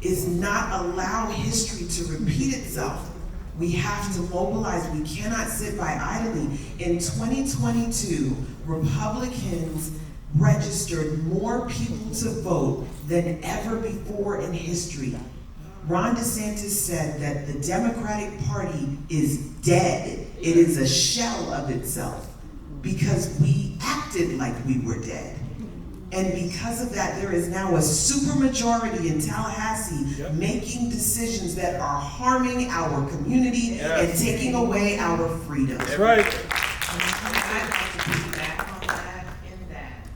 is not allow history to repeat itself. We have to mobilize. We cannot sit by idly. In 2022, Republicans registered more people to vote than ever before in history. Ron DeSantis said that the Democratic Party is dead. It is a shell of itself because we acted like we were dead. And because of that, there is now a supermajority in Tallahassee making decisions that are harming our community and taking away our freedom. That's right. I'd like to piggyback on that in that,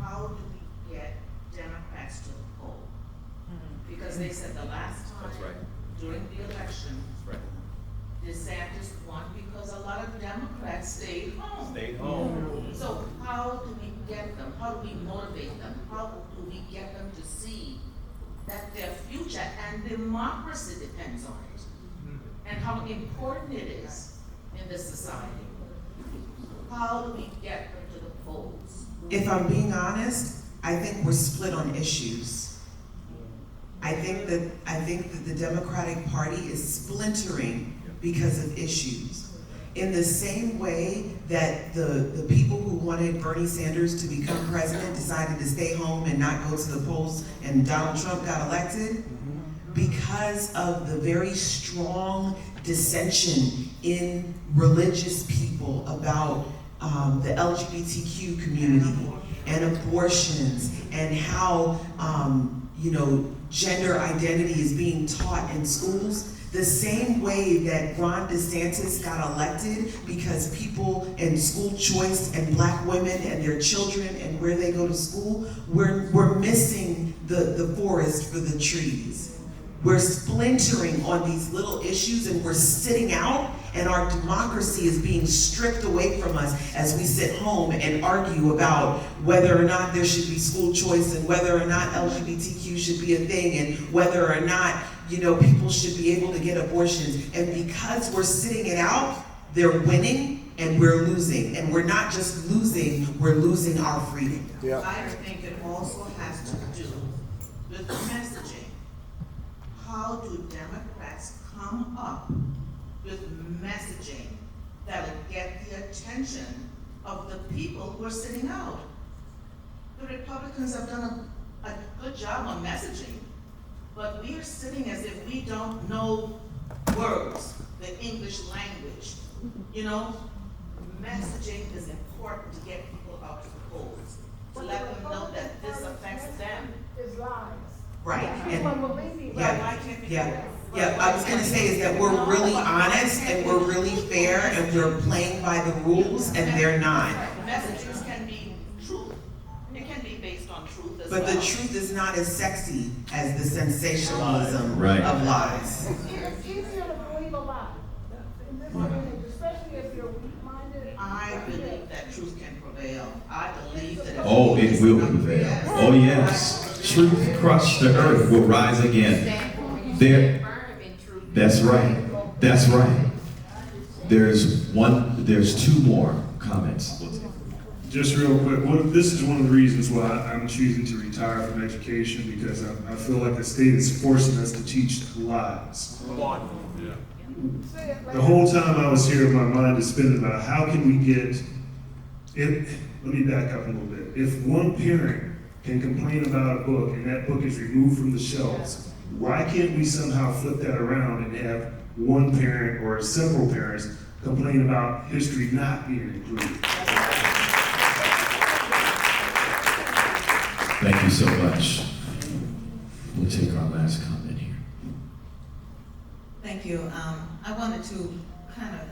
how do we get Democrats to the poll? Because they said the last time during the election, DeSantis won because a lot of Democrats stayed home. So how do we get them? How do we motivate them? How do we get them to see that their future and democracy depends on it? And how important it is in this society? How do we get them to the polls? If I'm being honest, I think we're split on issues. I think that the Democratic Party is splintering because of issues. In the same way that the people who wanted Bernie Sanders to become president decided to stay home and not go to the polls, and Donald Trump got elected, because of the very strong dissension in religious people about the LGBTQ community and abortions and how gender identity is being taught in schools. The same way that Ron DeSantis got elected because people and school choice and black women and their children and where they go to school, we're missing the forest for the trees. We're splintering on these little issues and we're sitting out, and our democracy is being stripped away from us as we sit home and argue about whether or not there should be school choice and whether or not LGBTQ should be a thing and whether or not people should be able to get abortions. And because we're sitting it out, they're winning and we're losing. And we're not just losing, we're losing our freedom. Yeah. I think it also has to do with the messaging. How do Democrats come up with messaging that will get the attention of the people who are sitting out? The Republicans have done a good job on messaging, but we are sitting as if we don't know words, the English language. Messaging is important to get people out to the polls, to let them know that this affects them. It's lies. Right. Yeah, I was going to say is that we're really honest and we're really fair and we're playing by the rules, and they're not. Messages can be truth. It can be based on truth as well. But the truth is not as sexy as the sensationalism of lies. It's easier to believe a lie in this age, especially if you're weak-minded. I believe that truth can prevail. I believe that it will prevail. Oh yes. Truth crushed to earth will rise again. That's right. That's right. There's two more comments. Just real quick, this is one of the reasons why I'm choosing to retire from education, because I feel like the state is forcing us to teach lies. The whole time I was here, my mind is spinning about how can we get, let me back up a little bit. If one parent can complain about a book and that book is removed from the shelves, why can't we somehow flip that around and have one parent or several parents complain about history not being included? Thank you so much. We'll take our last comment here. Thank you. I wanted to kind of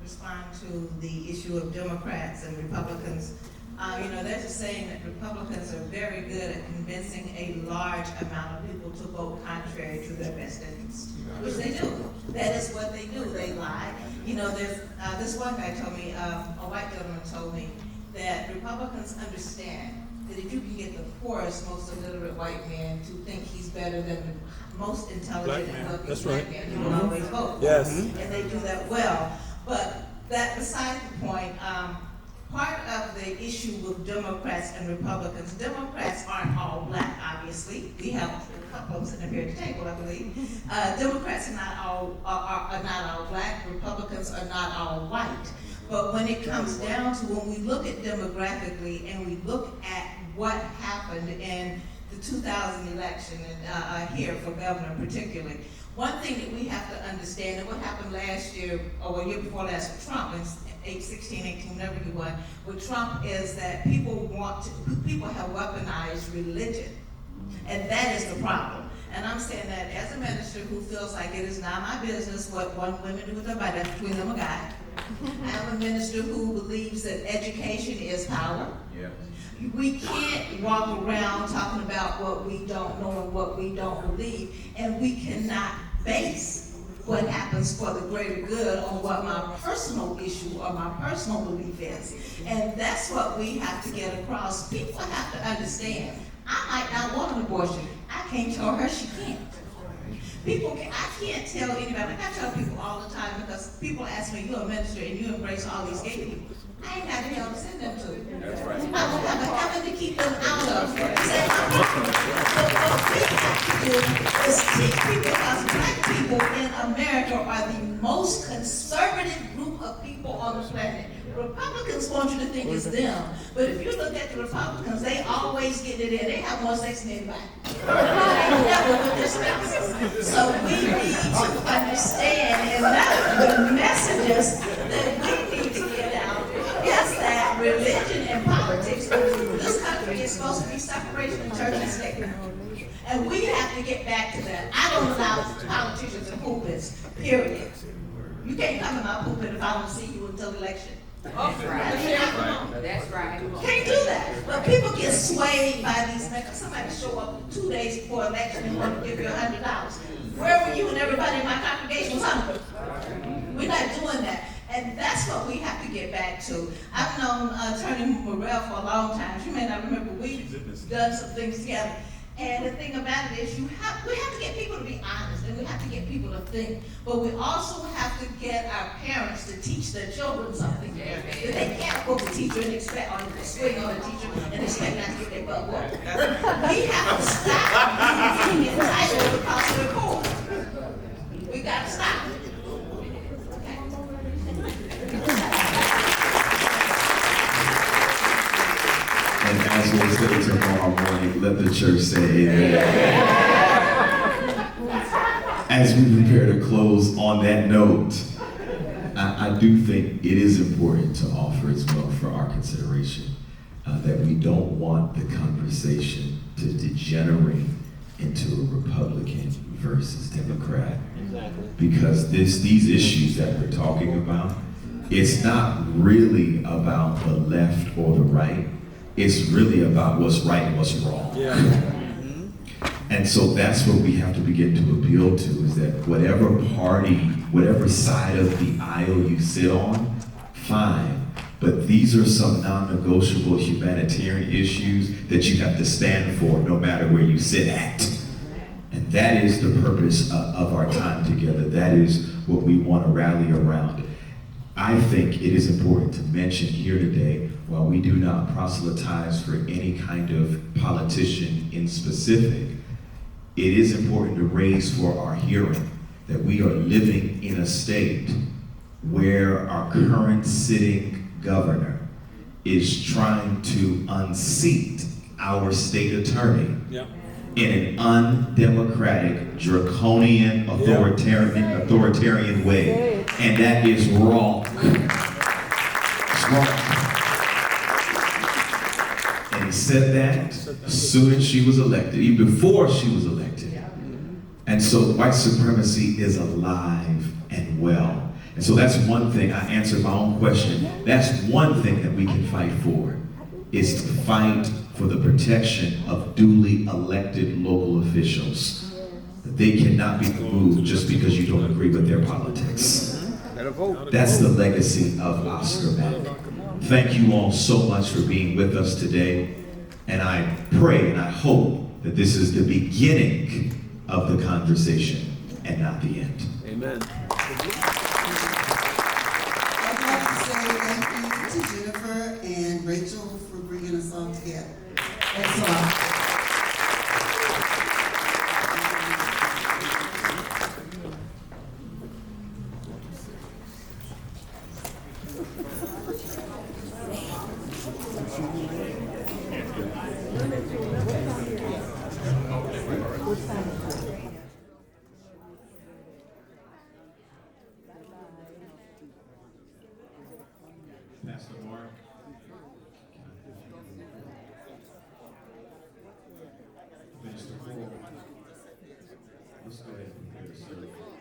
respond to the issue of Democrats and Republicans. There's a saying that Republicans are very good at convincing a large amount of people to vote contrary to their best interest, which they do. That is what they do. They lie. There's this one guy told me, a white gentleman told me, that Republicans understand that if you can get the poorest, most illiterate white man to think he's better than the most intelligent and wealthy black man, he will always vote. Yes. And they do that well. But that beside the point, part of the issue with Democrats and Republicans, Democrats aren't all black, obviously. We have a couple of them sitting here at the table, I believe. Democrats are not all black. Republicans are not all white. But when it comes down to when we look at demographically and we look at what happened in the 2000 election and here for governor particularly, one thing that we have to understand, and what happened last year, or the year before last with Trump, in 16, 18, whenever he won, with Trump, is that people have weaponized religion. And that is the problem. And I'm saying that as a minister who feels like it is not my business what one woman do with their body, that's between them and God. I'm a minister who believes that education is power. Yeah. We can't walk around talking about what we don't know and what we don't believe, and we cannot base what happens for the greater good on what my personal issue or my personal belief is. And that's what we have to get across. People have to understand, I might not want an abortion. I can't tell her she can't. I can't tell anybody, like I tell people all the time, because people ask me, you're a minister and you embrace all these gay people. I ain't got the hell to send them to. That's right. I don't have a heaven to keep them out of. So what we have to do is teach people, because black people in America are the most conservative group of people on the planet. Republicans want you to think it's them, but if you look at the Republicans, they always get it in. They have more sex than anybody. They never with their spouses. So we need to understand, and that's the messages that we need to get out, is that religion and politics, this country is supposed to be separation of church and state. And we have to get back to that. I don't allow politicians in pulpits, period. You can't come in my pulpit if I don't see you until election. That's right. That's right. Can't do that. But people get swayed by these men. Somebody show up 2 days before election and want to give you $100. Where were you when everybody in my congregation was hungry? We're not doing that. And that's what we have to get back to. I've known Attorney Worrell for a long time. You may not remember, we've done some things together. And the thing about it is we have to get people to be honest, and we have to get people to think. But we also have to get our parents to teach their children something. That they can't book a teacher and expect, or swing on a teacher and expect not to get their butt whooped. We have to stop being entitled because of the poor. We got to stop. And as we'll say tomorrow morning, let the church say amen. As we prepare to close on that note, I do think it is important to offer as well for our consideration that we don't want the conversation to degenerate into a Republican versus Democrat. Because these issues that we're talking about, it's not really about the left or the right. It's really about what's right and what's wrong. Yeah. And so that's what we have to begin to appeal to, is that whatever party, whatever side of the aisle you sit on, fine. But these are some non-negotiable humanitarian issues that you have to stand for no matter where you sit at. And that is the purpose of our time together. That is what we want to rally around. I think it is important to mention here today, while we do not proselytize for any kind of politician in specific, it is important to raise for our hearing that we are living in a state where our current sitting governor is trying to unseat our state attorney in an undemocratic, draconian, authoritarian way. And that is wrong. It's wrong. And he said that as soon as she was elected, even before she was elected. And so white supremacy is alive and well. And so that's one thing. I answered my own question. That's one thing that we can fight for, is to fight for the protection of duly elected local officials. They cannot be removed just because you don't agree with their politics. That's the legacy of Oscar Mack. Thank you all so much for being with us today. And I pray and I hope that this is the beginning of the conversation and not the end. Amen. I'd like to say thank you to Jennifer and Rachel for bringing us all together. Thanks a lot. Pastor Mark. Minister Worrell. Let's go ahead and prepare to serve.